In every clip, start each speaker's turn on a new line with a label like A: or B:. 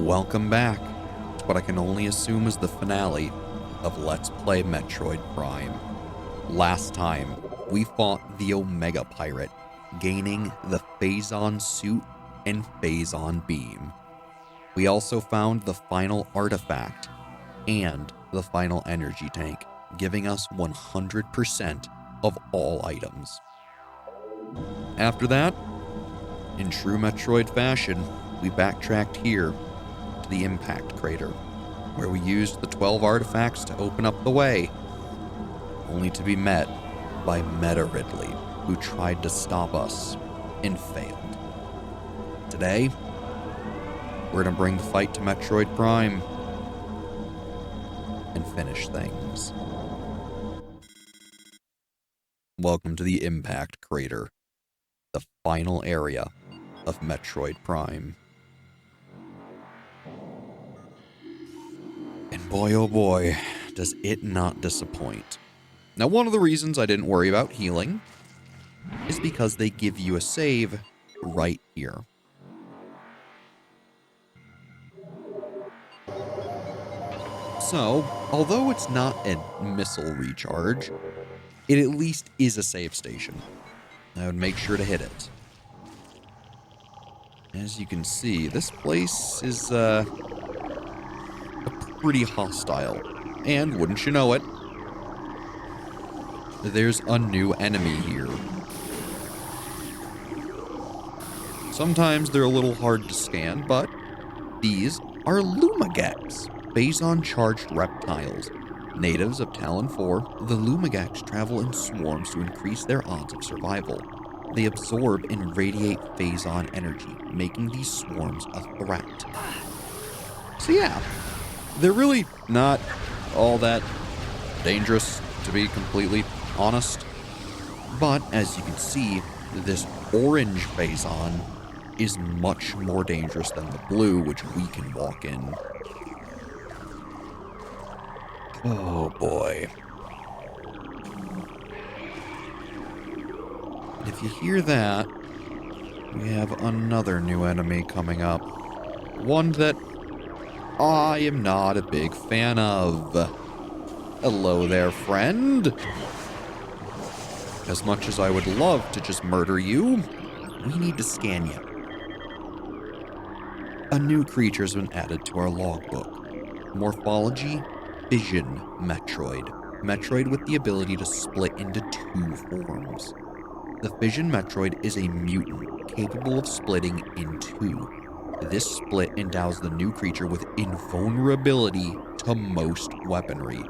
A: Welcome back to what I can only assume is the finale of Let's Play Metroid Prime. Last time, we fought the Omega Pirate, gaining the Phazon suit and Phazon beam. We also found the final artifact and the final energy tank, giving us 100% of all items. After that, in true Metroid fashion, we backtracked here to the impact crater, where we used the 12 artifacts to open up the way, only to be met by Meta Ridley, who tried to stop us and failed. Today, we're gonna bring the fight to Metroid Prime and finish things. Welcome to the impact crater, the final area of Metroid Prime. And boy, oh boy, does it not disappoint. Now, one of the reasons I didn't worry about healing is because they give you a save right here. So, although it's not a missile recharge, it at least is a save station. I would make sure to hit it. As you can see, this place is pretty hostile. And wouldn't you know it, there's a new enemy here. Sometimes they're a little hard to scan, but these are Lumagax, Phazon-charged reptiles. Natives of Talon 4, the Lumagax travel in swarms to increase their odds of survival. They absorb and radiate Phazon energy, making these swarms a threat. So yeah, they're really not all that dangerous, to be completely honest. But as you can see, this orange Phazon is much more dangerous than the blue, which we can walk in. Oh boy. If you hear that, we have another new enemy coming up. One that I am not a big fan of. Hello there, friend. As much as I would love to just murder you, we need to scan you. A new creature's been added to our logbook. Morphology, Fission Metroid. Metroid with the ability to split into two forms. The Fission Metroid is a mutant capable of splitting in two. This split endows the new creature with invulnerability to most weaponry.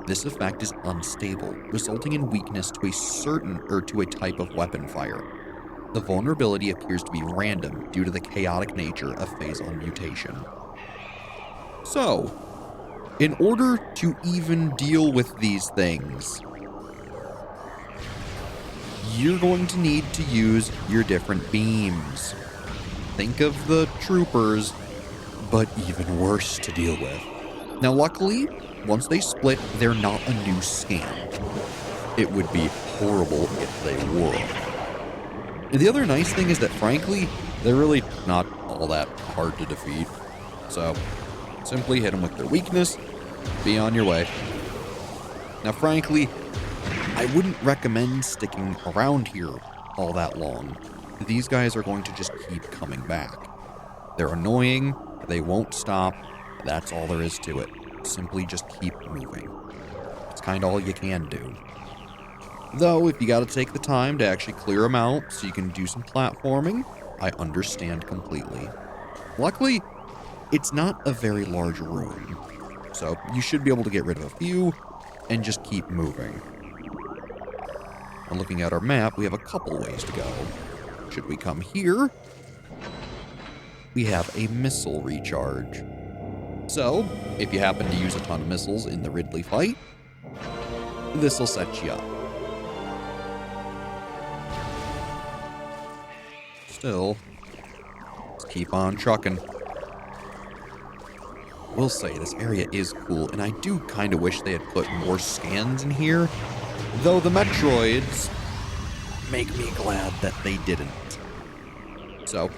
A: This effect is unstable, resulting in weakness to a type of weapon fire. The vulnerability appears to be random due to the chaotic nature of Phazon mutation. So, in order to even deal with these things, you're going to need to use your different beams. Think of the troopers, but even worse to deal with. Now, luckily, once they split, they're not a new scan. It would be horrible if they were. And the other nice thing is that, frankly, they're really not all that hard to defeat. So, simply hit them with their weakness, be on your way. Now, frankly, I wouldn't recommend sticking around here all that long. These guys are going to just keep coming back. They're annoying, they won't stop, that's all there is to it. Simply just keep moving. It's kind of all you can do. Though, if you gotta take the time to actually clear them out so you can do some platforming, I understand completely. Luckily, it's not a very large room, so you should be able to get rid of a few and just keep moving. And looking at our map, we have a couple ways to go. Should we come here, we have a missile recharge. So, if you happen to use a ton of missiles in the Ridley fight, this will set you up. Still, let's keep on trucking. Will say, this area is cool, and I do kind of wish they had put more scans in here, though the Metroids make me glad that they didn't. So,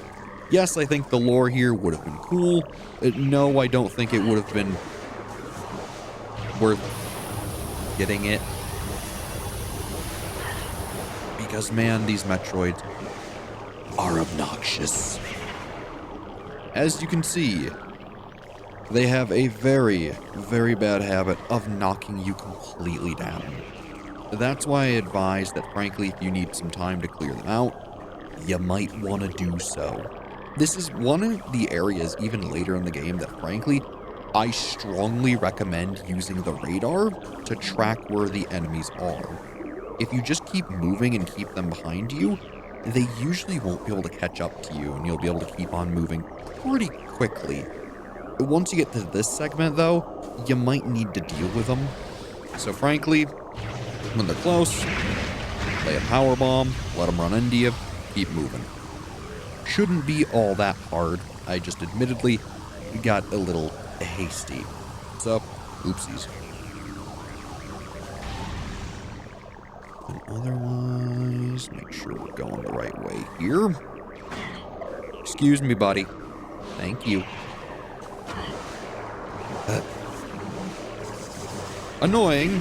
A: Yes, I think the lore here would have been cool. No, I don't think it would have been worth getting it. Because, man, these Metroids are obnoxious. As you can see, they have a very, very bad habit of knocking you completely down. That's why I advise that, frankly, if you need some time to clear them out, you might want to do so. This is one of the areas, even later in the game, that, frankly, I strongly recommend using the radar to track where the enemies are. If you just keep moving and keep them behind you, they usually won't be able to catch up to you, and you'll be able to keep on moving pretty quickly. Once you get to this segment, though, you might need to deal with them. So frankly, when they're close, lay a power bomb, let them run into you, keep moving. Shouldn't be all that hard. I just admittedly got a little hasty. So, oopsies. And otherwise, make sure we're going the right way here. Excuse me, buddy. Thank you. Annoying,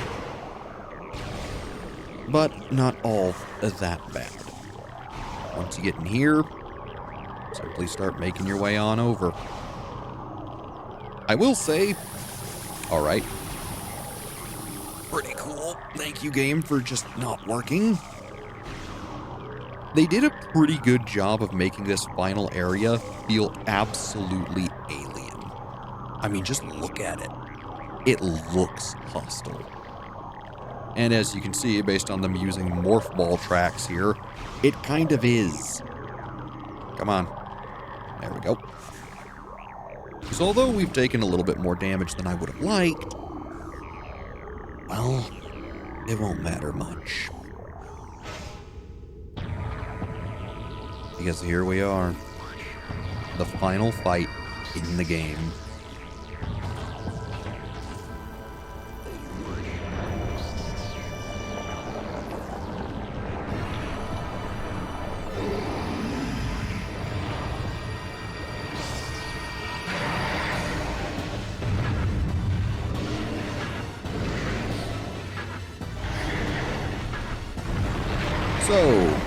A: but not all that bad. Once you get in here, simply start making your way on over. I will say, all right, pretty cool. Thank you, game, for just not working. They did a pretty good job of making this final area feel absolutely alien. I mean, just look at it. It looks hostile. And as you can see, based on them using morph ball tracks here, it kind of is. Come on. There we go. So although we've taken a little bit more damage than I would have liked, well, it won't matter much. Because here we are. The final fight in the game. So,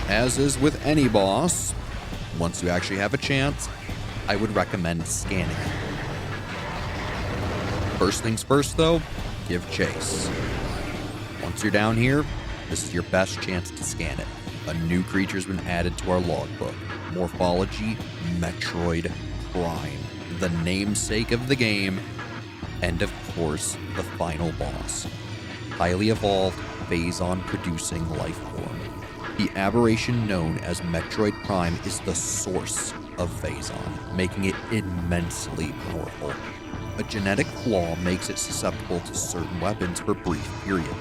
A: as is with any boss, once you actually have a chance, I would recommend scanning it. First things first though, give chase. Once you're down here, this is your best chance to scan it. A new creature's been added to our logbook. Morphology, Metroid Prime, the namesake of the game, and of course, the final boss. Highly evolved, Phazon-producing life form. The aberration known as Metroid Prime is the source of Phazon, making it immensely powerful. A genetic flaw makes it susceptible to certain weapons for a brief period.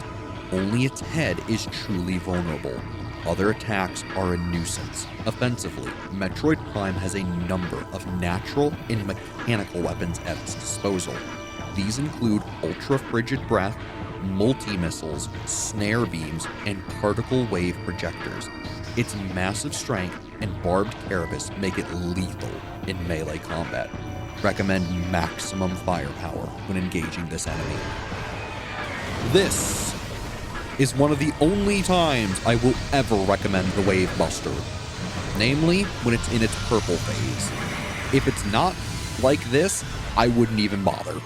A: Only its head is truly vulnerable. Other attacks are a nuisance. Offensively, Metroid Prime has a number of natural and mechanical weapons at its disposal. These include ultra-frigid breath, multi-missiles, snare beams, and particle wave projectors. Its massive strength and barbed carapace make it lethal in melee combat. Recommend maximum firepower when engaging this enemy. This is one of the only times I will ever recommend the Wave Buster, namely when it's in its purple phase. If it's not like this, I wouldn't even bother.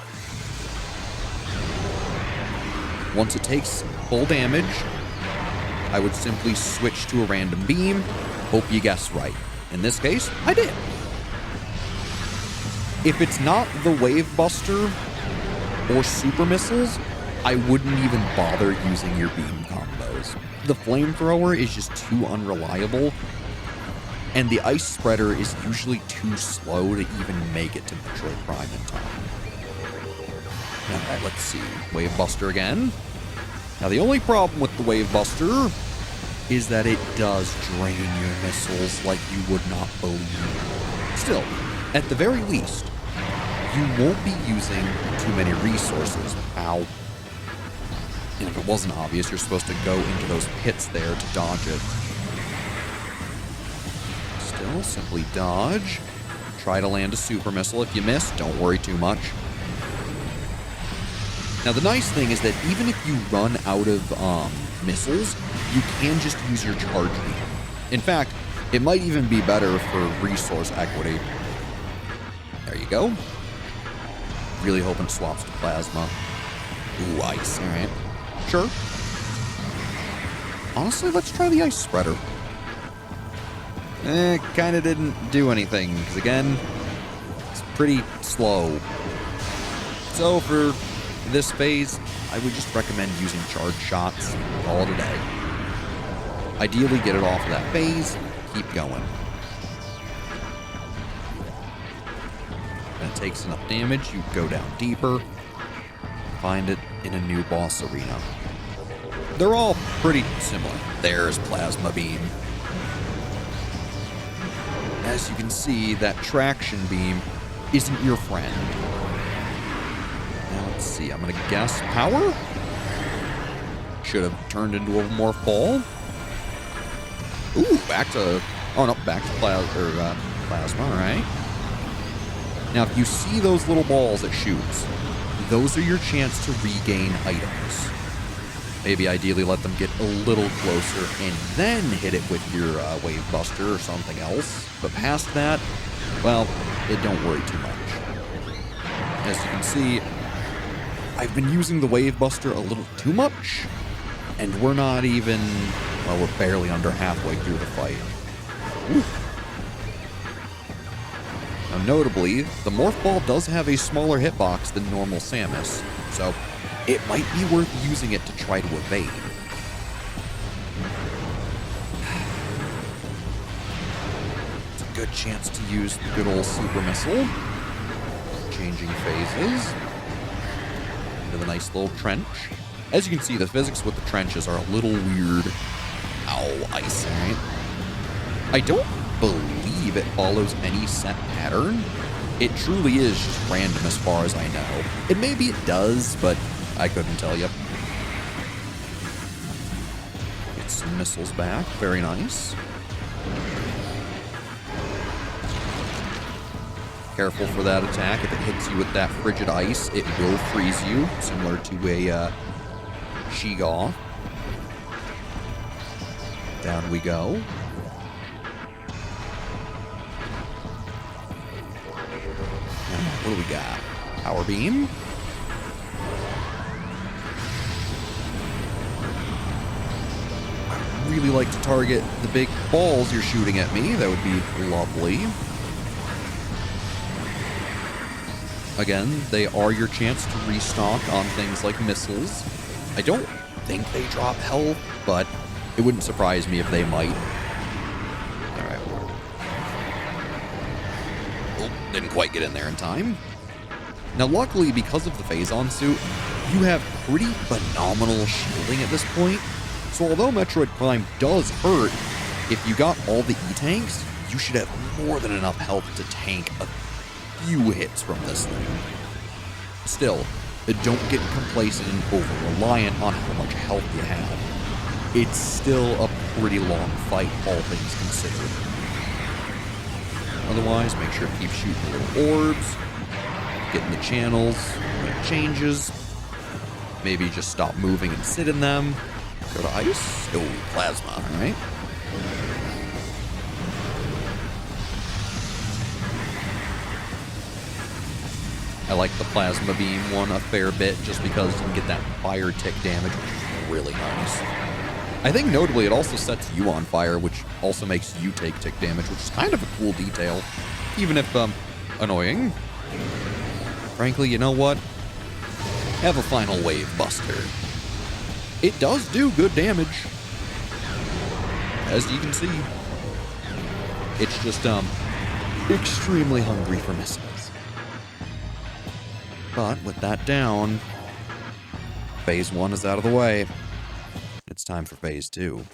A: Once it takes full damage, I would simply switch to a random beam. Hope you guessed right. In this case, I did. If it's not the Wave Buster or super missiles, I wouldn't even bother using your beam combos. The flamethrower is just too unreliable, and the ice spreader is usually too slow to even make it to Metroid Prime in time. Alright, let's see. Wave Buster again. Now, the only problem with the Wave Buster is that it does drain your missiles like you would not believe. Still, at the very least, you won't be using too many resources. Ow. And if it wasn't obvious, you're supposed to go into those pits there to dodge it. Still Well, simply dodge. Try to land a super missile. If you miss, don't worry too much. Now, the nice thing is that even if you run out of missiles, you can just use your charge beam. In fact, it might even be better for resource equity. There you go. Really hoping it swaps to plasma. Ooh, ice. All right. Sure. Honestly, let's try the ice spreader. Kind of didn't do anything, because again, it's pretty slow. So for this phase, I would just recommend using charge shots. Call it a day. Ideally, get it off of that phase. Keep going. When it takes enough damage, you go down deeper. Find it in a new boss arena. They're all pretty similar. There's Plasma Beam. As you can see, that traction beam isn't your friend. Now let's see, I'm gonna guess power? Should have turned into a more fall. Ooh, back to, oh no, back to plasma, all right. Now if you see those little balls it shoots, those are your chance to regain items. Maybe ideally let them get a little closer and then hit it with your Wave Buster or something else. But past that, well, don't worry too much. As you can see, I've been using the Wave Buster a little too much, and we're not even, well, we're barely under halfway through the fight. Ooh. Now, notably, the Morph Ball does have a smaller hitbox than normal Samus, so it might be worth using it to try to evade. It's a good chance to use the good old Super Missile. Changing phases. Into the nice little trench. As you can see, the physics with the trenches are a little weird. Ow, ice, right? I don't believe it follows any set pattern. It truly is just random as far as I know. And maybe it does, but I couldn't tell you. Get some missiles back. Very nice. Careful for that attack. If it hits you with that frigid ice, it will freeze you, similar to a Shiga. Down we go. What do we got? Power Beam. I really like to target the big balls you're shooting at me. That would be lovely. Again, they are your chance to restock on things like missiles. I don't think they drop health, but it wouldn't surprise me if they might. Alright. Oh, didn't quite get in there in time. Now, luckily, because of the Phazon suit, you have pretty phenomenal shielding at this point. So although Metroid Prime does hurt, if you got all the E-tanks, you should have more than enough health to tank a few hits from this thing. Still, don't get complacent and over-reliant on how much health you have. It's still a pretty long fight, all things considered. Otherwise, make sure to keep shooting little orbs, get in the channels when it changes. Maybe just stop moving and sit in them. Go to ice. Oh, plasma, all right. I like the plasma beam one a fair bit just because you can get that fire tick damage, which is really nice. I think notably it also sets you on fire, which also makes you take tick damage, which is kind of a cool detail, even if annoying. Frankly, you know what? Have a final Wave Buster. It does do good damage, as you can see. It's just extremely hungry for missiles. But with that down, Phase 1 is out of the way. It's time for Phase 2.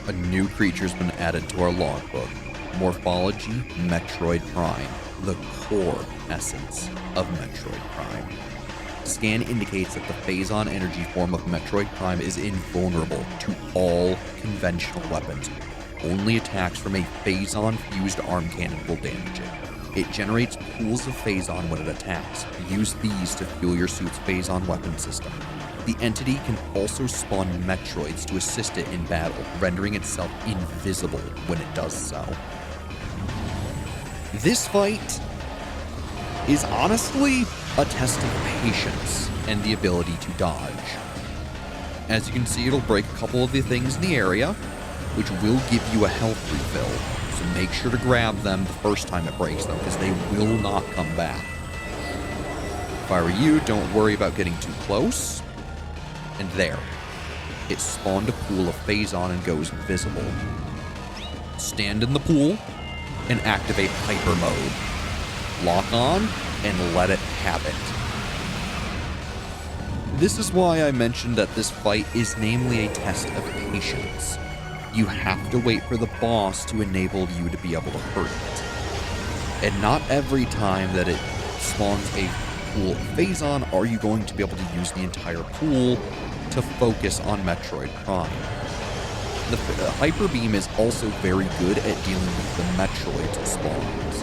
A: a new creature's been added to our logbook. Morphology, Metroid Prime, the core essence of Metroid Prime. Scan indicates that the Phazon energy form of Metroid Prime is invulnerable to all conventional weapons. Only attacks from a Phazon-fused arm cannon will damage it. It generates pools of Phazon when it attacks. Use these to fuel your suit's Phazon weapon system. The entity can also spawn Metroids to assist it in battle, rendering itself invisible when it does so. This fight is honestly a test of patience and the ability to dodge. As you can see, it'll break a couple of the things in the area, which will give you a health refill. So make sure to grab them the first time it breaks, though, because they will not come back. If I were you, don't worry about getting too close. And there. It spawned a pool of Phazon and goes invisible. Stand in the pool and activate Hyper Mode. Lock on and let it have it. This is why I mentioned that this fight is namely a test of patience. You have to wait for the boss to enable you to be able to hurt it. And not every time that it spawns a pool of Phazon are you going to be able to use the entire pool to focus on Metroid Prime. The Hyper Beam is also very good at dealing with the Metroid spawns,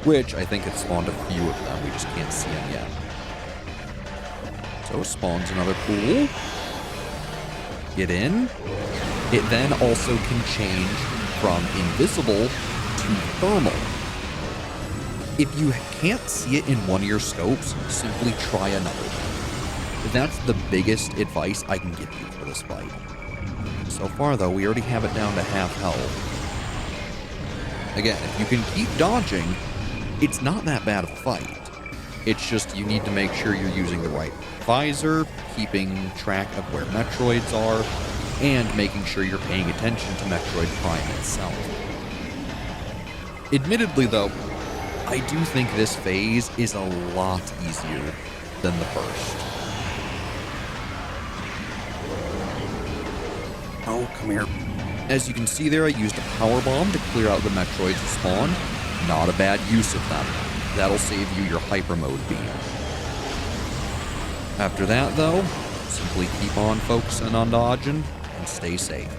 A: which I think it spawned a few of them, we just can't see them yet. So spawns another pool. Get in. It then also can change from invisible to thermal. If you can't see it in one of your scopes, simply try another. That's the biggest advice I can give you for this fight. So far, though, we already have it down to half health. Again, if you can keep dodging, it's not that bad of a fight. It's just you need to make sure you're using the right visor, keeping track of where Metroids are, and making sure you're paying attention to Metroid Prime itself. Admittedly, though, I do think this phase is a lot easier than the first. Oh, come here. As you can see there, I used a power bomb to clear out the Metroids that spawned. Not a bad use of them. That'll save you your hyper mode beam. After that, though, simply keep on focusing on dodging and stay safe.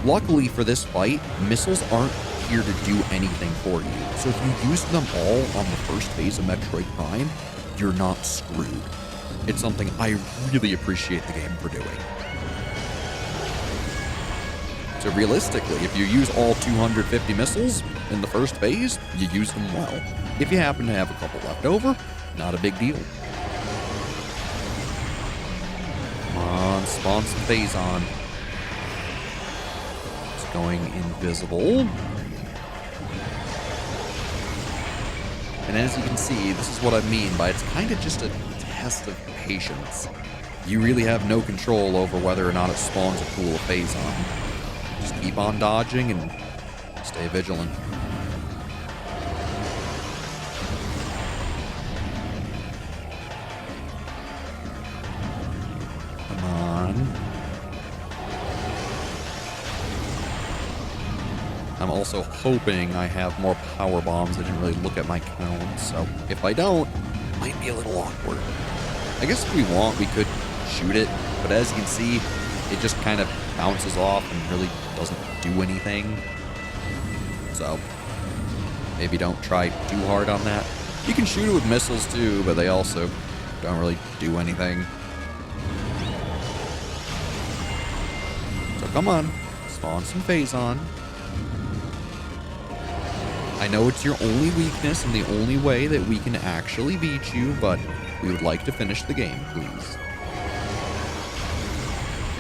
A: Luckily for this fight, missiles aren't here to do anything for you. So if you use them all on the first phase of Metroid Prime, you're not screwed. It's something I really appreciate the game for doing. So realistically, if you use all 250 missiles in the first phase, you use them well. If you happen to have a couple left over, not a big deal. Come on, spawn some Phazon. It's going invisible. And as you can see, this is what I mean by it's kind of just a test of patience. You really have no control over whether or not it spawns a pool of Phazon. Just keep on dodging and stay vigilant. Come on. I'm also hoping I have more power bombs. I didn't really look at my count, so if I don't, it might be a little awkward. I guess if we want, we could shoot it, but as you can see, it just kind of bounces off and really doesn't do anything. So, maybe don't try too hard on that. You can shoot it with missiles too, but they also don't really do anything. So come on, spawn some Phazon. I know it's your only weakness and the only way that we can actually beat you, but we would like to finish the game, please.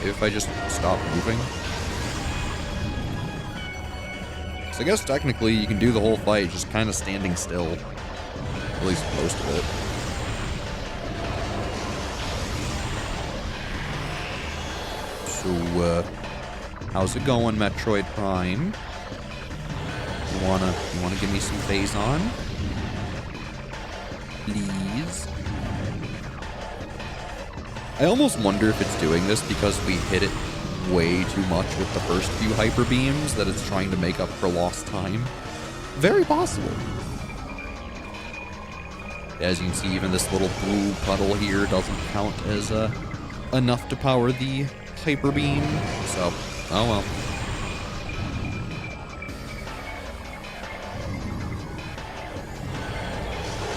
A: If I just stop moving. So I guess technically you can do the whole fight just kind of standing still. At least most of it. So, how's it going, Metroid Prime? You wanna give me some Phazon? Please? I almost wonder if it's doing this because we hit it way too much with the first few hyper beams that it's trying to make up for lost time. Very possible. As you can see, even this little blue puddle here doesn't count as enough to power the hyper beam. So, oh well.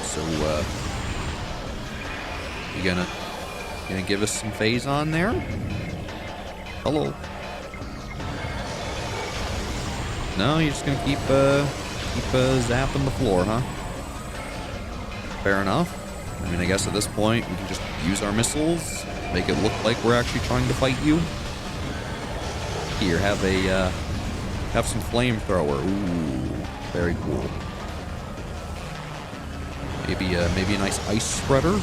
A: So, you gonna give us some phase on there? Hello. No, you're just gonna keep zapping the floor, huh? Fair enough. I mean, I guess at this point we can just use our missiles, make it look like we're actually trying to fight you. Here, have some flamethrower. Ooh, very cool. Maybe a nice ice spreader.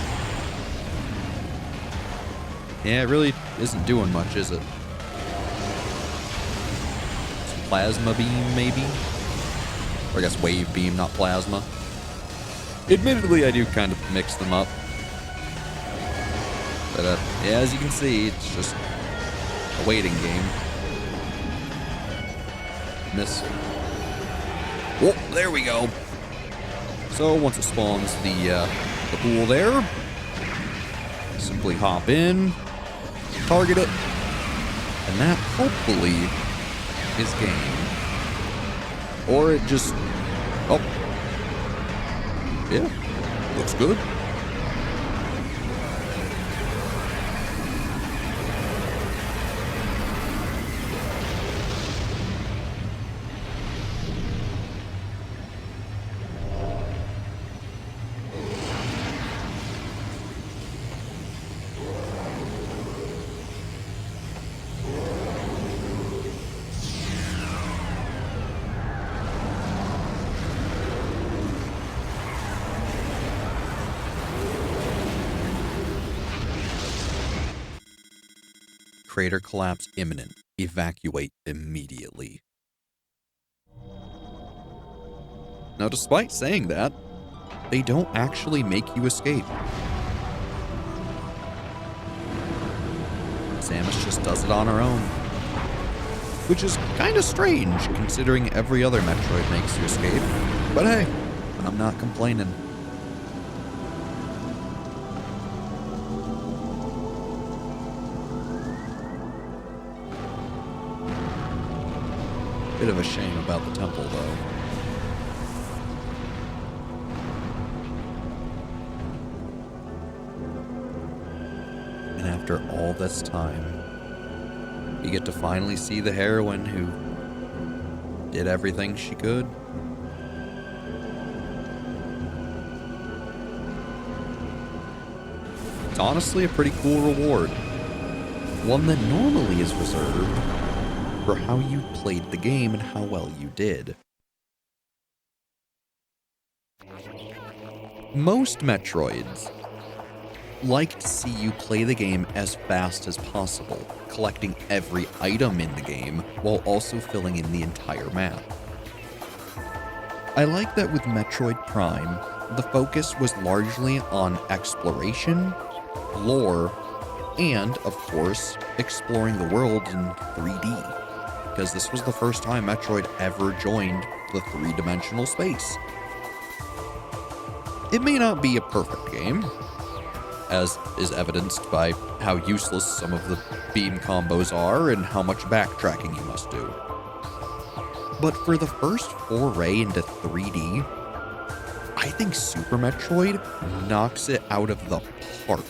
A: Yeah, it really isn't doing much, is it? Some plasma beam, maybe? Or I guess wave beam, not plasma. Admittedly, I do kind of mix them up. But, yeah, as you can see, it's just a waiting game. Miss. Whoa, there we go. So, once it spawns the pool there, simply hop in, target it, and that hopefully is game. Or it just, oh, yeah, looks good. Crater collapse imminent. Evacuate immediately. Now, despite saying that, they don't actually make you escape. Samus just does it on her own. Which is kind of strange, considering every other Metroid makes you escape. But hey, I'm not complaining. Bit of a shame about the temple, though. And after all this time, you get to finally see the heroine who did everything she could. It's honestly a pretty cool reward. One that normally is reserved for how you played the game and how well you did. Most Metroids like to see you play the game as fast as possible, collecting every item in the game while also filling in the entire map. I like that with Metroid Prime, the focus was largely on exploration, lore, and, of course, exploring the world in 3D. Because this was the first time Metroid ever joined the three-dimensional space. It may not be a perfect game, as is evidenced by how useless some of the beam combos are and how much backtracking you must do. But for the first foray into 3D, I think Super Metroid knocks it out of the park.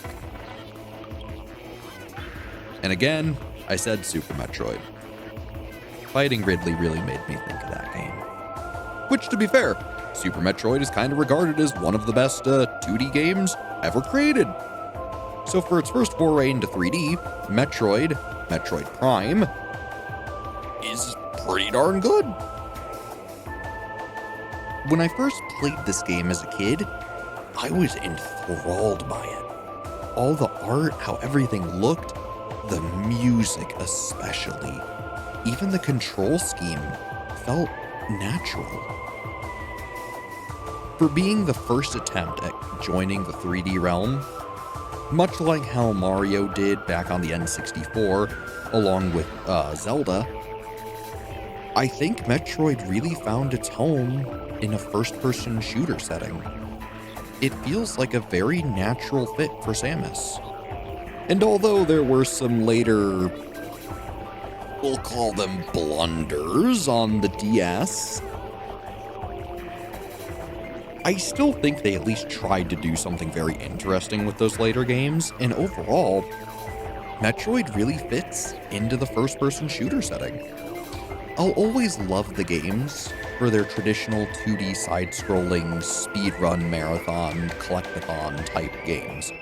A: And again, I said Super Metroid. Fighting Ridley really made me think of that game. Which, to be fair, Super Metroid is kind of regarded as one of the best 2D games ever created. So for its first foray into 3D, Metroid Prime, is pretty darn good. When I first played this game as a kid, I was enthralled by it. All the art, how everything looked, the music especially. Even the control scheme felt natural. For being the first attempt at joining the 3D realm, Much like how Mario did back on the N64, along with Zelda, I think Metroid really found its home in a first-person shooter setting. It feels like a very natural fit for Samus. And although there were some later, we'll call them blunders on the DS, I still think they at least tried to do something very interesting with those later games, and overall, Metroid really fits into the first-person shooter setting. I'll always love the games for their traditional 2D side-scrolling, speedrun marathon, collectathon type games,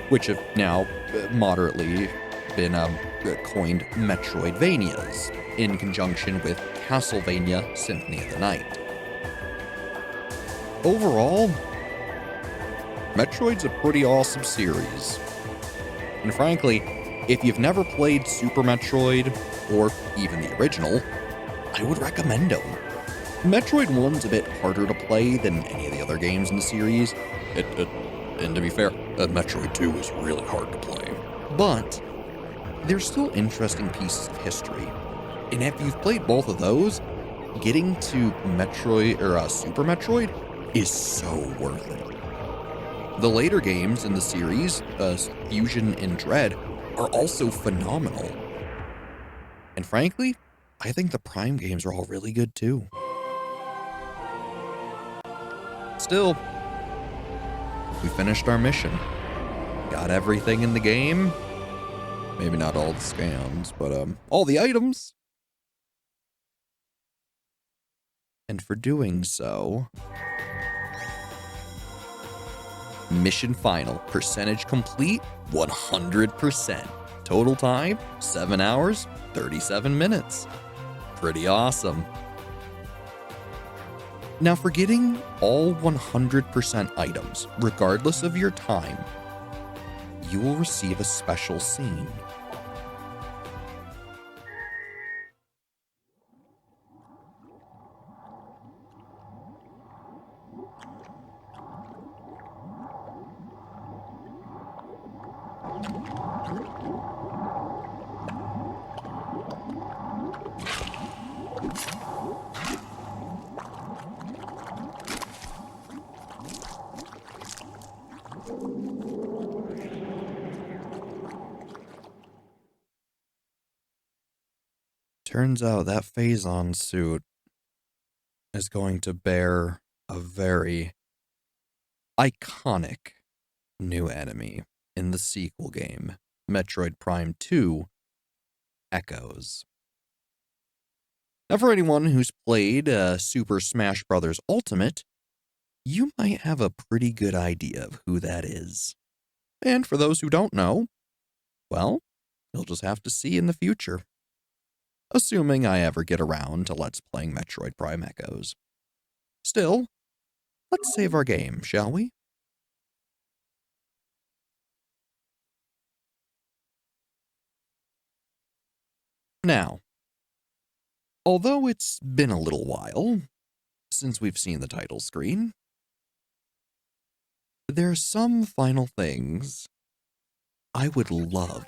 A: which have now moderately been coined Metroidvanias, in conjunction with Castlevania Symphony of the Night. Overall, Metroid's a pretty awesome series. And frankly, if you've never played Super Metroid, or even the original, I would recommend them. Metroid 1's a bit harder to play than any of the other games in the series. And to be fair, Metroid 2 is really hard to play. But they're still interesting pieces of history. And if you've played both of those, getting to Metroid or Super Metroid is so worth it. The later games in the series, Fusion and Dread, are also phenomenal. And frankly, I think the Prime games are all really good too. Still, we finished our mission. Got everything in the game. Maybe not all the scans, but all the items. And for doing so, mission final, percentage complete, 100%. Total time, 7 hours, 37 minutes. Pretty awesome. Now for getting all 100% items, regardless of your time, you will receive a special scene. Turns out that Phazon suit is going to bear a very iconic new enemy in the sequel game, Metroid Prime 2 Echoes. Now, for anyone who's played Super Smash Bros. Ultimate, you might have a pretty good idea of who that is. And for those who don't know, well, you'll just have to see in the future. Assuming I ever get around to Let's Playing Metroid Prime Echoes. Still, let's save our game, shall we? Now, although it's been a little while since we've seen the title screen, there are some final things I would love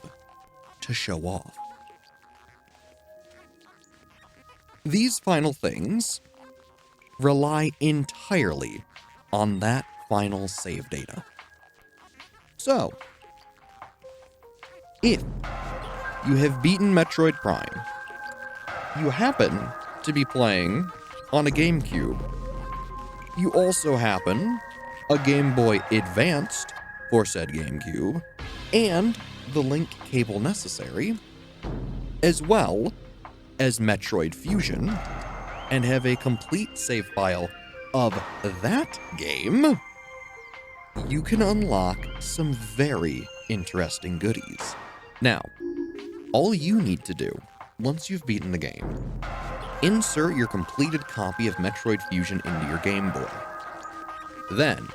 A: to show off. These final things rely entirely on that final save data. So, if you have beaten Metroid Prime, you happen to be playing on a GameCube, you also happen a Game Boy Advanced for said GameCube, and the link cable necessary, as well as Metroid Fusion, and have a complete save file of that game, you can unlock some very interesting goodies. Now, all you need to do, once you've beaten the game, insert your completed copy of Metroid Fusion into your Game Boy. Then,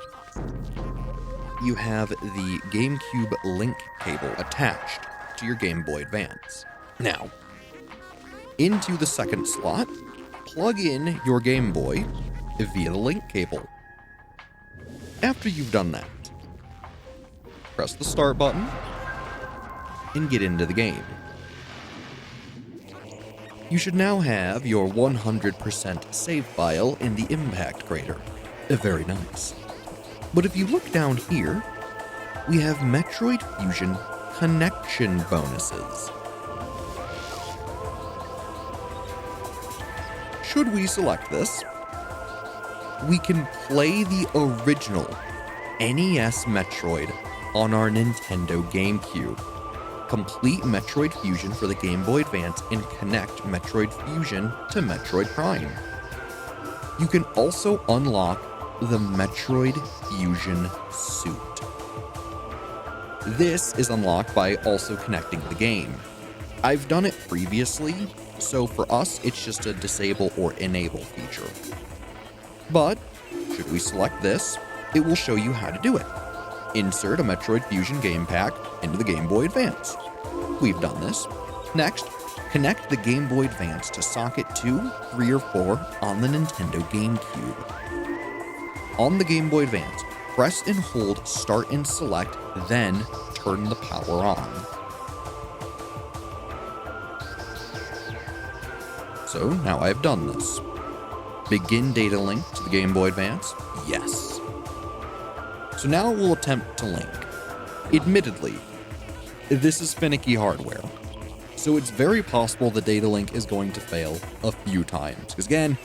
A: you have the GameCube link cable attached to your Game Boy Advance. Now, into the second slot, plug in your Game Boy via the link cable. After you've done that, press the start button, and get into the game. You should now have your 100% save file in the impact crater. Very nice. But if you look down here, we have Metroid Fusion connection bonuses. Should we select this, we can play the original NES Metroid on our Nintendo GameCube, complete Metroid Fusion for the Game Boy Advance, and connect Metroid Fusion to Metroid Prime. You can also unlock the Metroid Fusion suit. This is unlocked by also connecting the game. I've done it previously, so for us it's just a disable or enable feature. But should we select this, it will show you how to do it. Insert a Metroid Fusion game pack into the Game Boy Advance. We've done this. Next, connect the Game Boy Advance to socket 2, 3, or 4 on the Nintendo GameCube. On the Game Boy Advance, press and hold start and select, then turn the power on. So now I've done this. Begin data link to the Game Boy Advance? Yes. So now we'll attempt to link. Admittedly, this is finicky hardware, so it's very possible the data link is going to fail a few times, because again,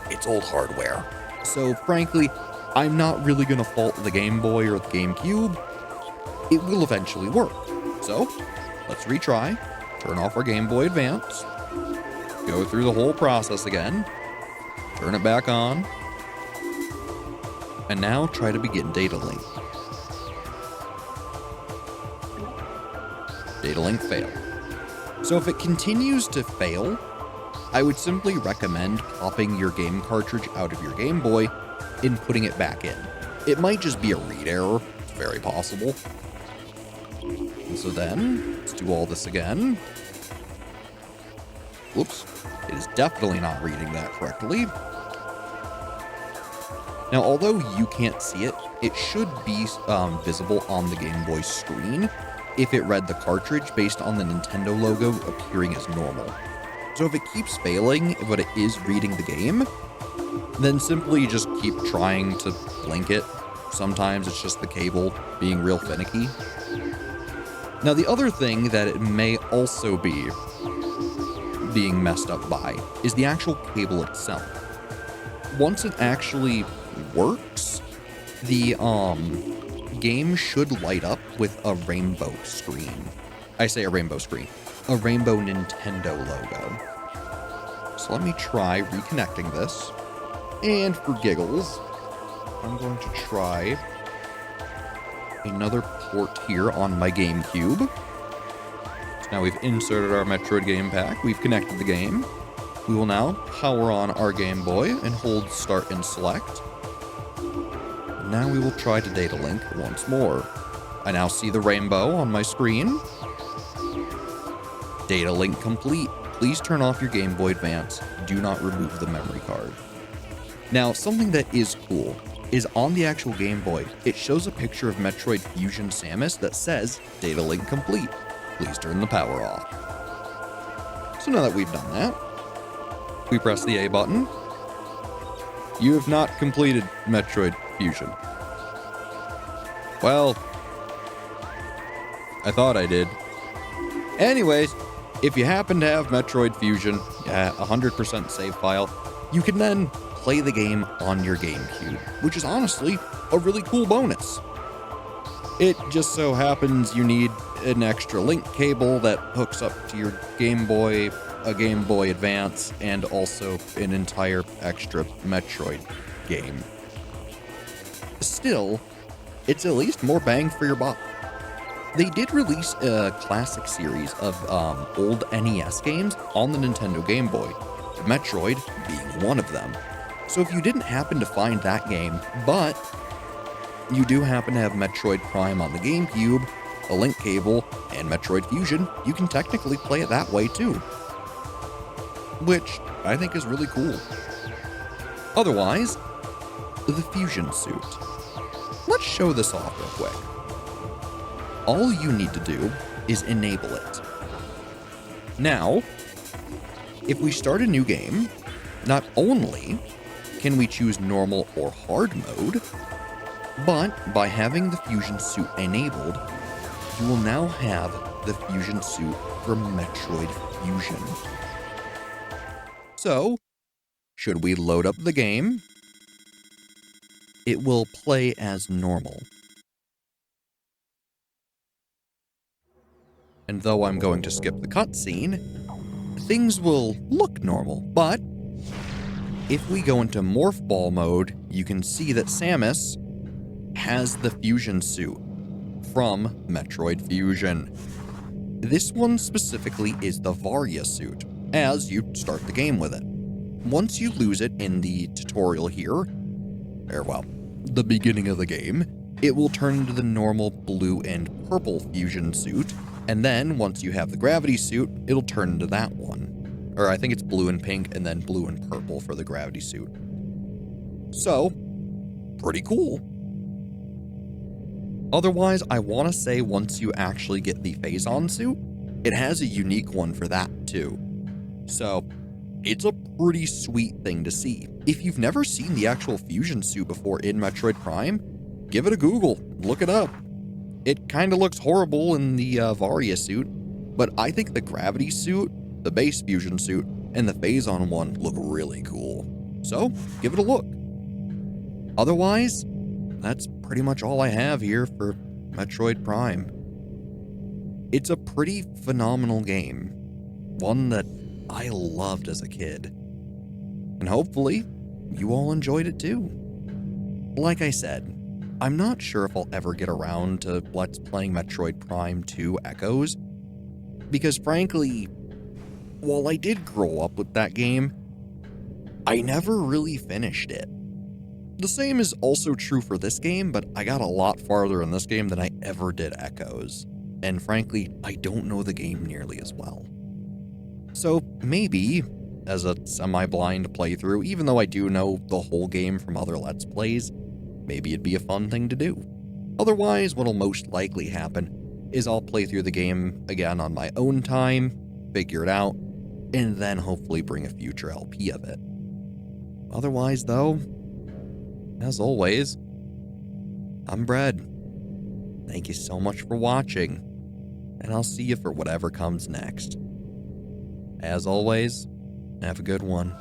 A: it's old hardware. So frankly, I'm not really going to fault the Game Boy or the GameCube. It will eventually work. So let's retry, turn off our Game Boy Advance, go through the whole process again, turn it back on, and now try to begin data link. Data link failed. So if it continues to fail, I would simply recommend popping your game cartridge out of your Game Boy and putting it back in. It might just be a read error, it's very possible. And so then, let's do all this again. Whoops, it is definitely not reading that correctly. Now, although you can't see it, it should be visible on the Game Boy screen if it read the cartridge based on the Nintendo logo appearing as normal. So if it keeps failing, but it is reading the game, then simply just keep trying to link it. Sometimes it's just the cable being real finicky. Now, the other thing that it may also be being messed up by is the actual cable itself. Once it actually works, the game should light up with a rainbow screen. I say a rainbow screen, a rainbow Nintendo logo. So let me try reconnecting this. And for giggles, I'm going to try another port here on my GameCube. So now we've inserted our Metroid game pack, we've connected the game. We will now power on our Game Boy and hold start and select. Now we will try to data link once more. I now see the rainbow on my screen. Data link complete. Please turn off your Game Boy Advance. Do not remove the memory card. Now, something that is cool is on the actual Game Boy, it shows a picture of Metroid Fusion Samus that says data link complete. Please turn the power off. So now that we've done that, we press the A button. You have not completed Metroid Fusion. Well, I thought I did. Anyways, if you happen to have Metroid Fusion, 100% save file, you can then play the game on your GameCube, which is honestly a really cool bonus. It just so happens you need an extra link cable that hooks up to your Game Boy, a Game Boy Advance, and also an entire extra Metroid game. Still, it's at least more bang for your buck. They did release a classic series of old NES games on the Nintendo Game Boy, Metroid being one of them. So if you didn't happen to find that game, but you do happen to have Metroid Prime on the GameCube, a link cable, and Metroid Fusion, you can technically play it that way too. Which I think is really cool. Otherwise, the Fusion suit. Let's show this off real quick. all you need to do is enable it. Now, if we start a new game, not only can we choose normal or hard mode, but by having the fusion suit enabled, you will now have the fusion suit for Metroid Fusion. So, should we load up the game? It will play as normal. And though I'm going to skip the cutscene, things will look normal, but if we go into Morph Ball mode, you can see that Samus has the fusion suit from Metroid Fusion. This one specifically is the Varia suit, as you start the game with it. Once you lose it in the tutorial here, or well, the beginning of the game, it will turn into the normal blue and purple fusion suit, and then once you have the gravity suit, it'll turn into that one. Or I think it's blue and pink, and then blue and purple for the gravity suit. So, pretty cool. Otherwise, I want to say once you actually get the Phazon suit, it has a unique one for that too. So, it's a pretty sweet thing to see. If you've never seen the actual fusion suit before in Metroid Prime, give it a Google, look it up. It kind of looks horrible in the Varia suit, but I think the gravity suit, the base fusion suit, and the Phazon one look really cool. So, give it a look. Otherwise, that's pretty much all I have here for Metroid Prime. It's a pretty phenomenal game, one that I loved as a kid, and hopefully you all enjoyed it too. Like I said, I'm not sure if I'll ever get around to Let's Playing Metroid Prime 2 Echoes, because frankly, while I did grow up with that game, I never really finished it. The same is also true for this game, but I got a lot farther in this game than I ever did Echoes. And frankly, I don't know the game nearly as well. So maybe, as a semi-blind playthrough, even though I do know the whole game from other Let's Plays, maybe it'd be a fun thing to do. Otherwise, what'll most likely happen is I'll play through the game again on my own time, figure it out, and then hopefully bring a future LP of it. Otherwise, though, as always, I'm Brad. Thank you so much for watching, and I'll see you for whatever comes next. As always, have a good one.